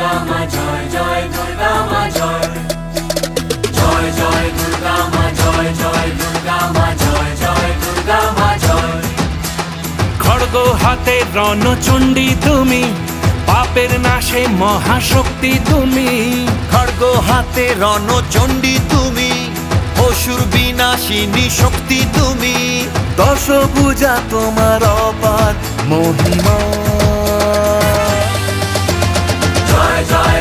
দুর্গা মা জয়, জয় দুর্গা মা জয়, জয় জয় দুর্গা মা জয়, জয় দুর্গা মা জয়, জয় দুর্গা মা জয়। খড়গ হাতে রণচণ্ডী তুমি, পাপের নাশে মহাশক্তি তুমি। খড়গ হাতে রণচণ্ডী তুমি, অসুর বিনাশিনী শক্তি তুমি। দশভুজা তোমার অপার মহিমা। জয় জয়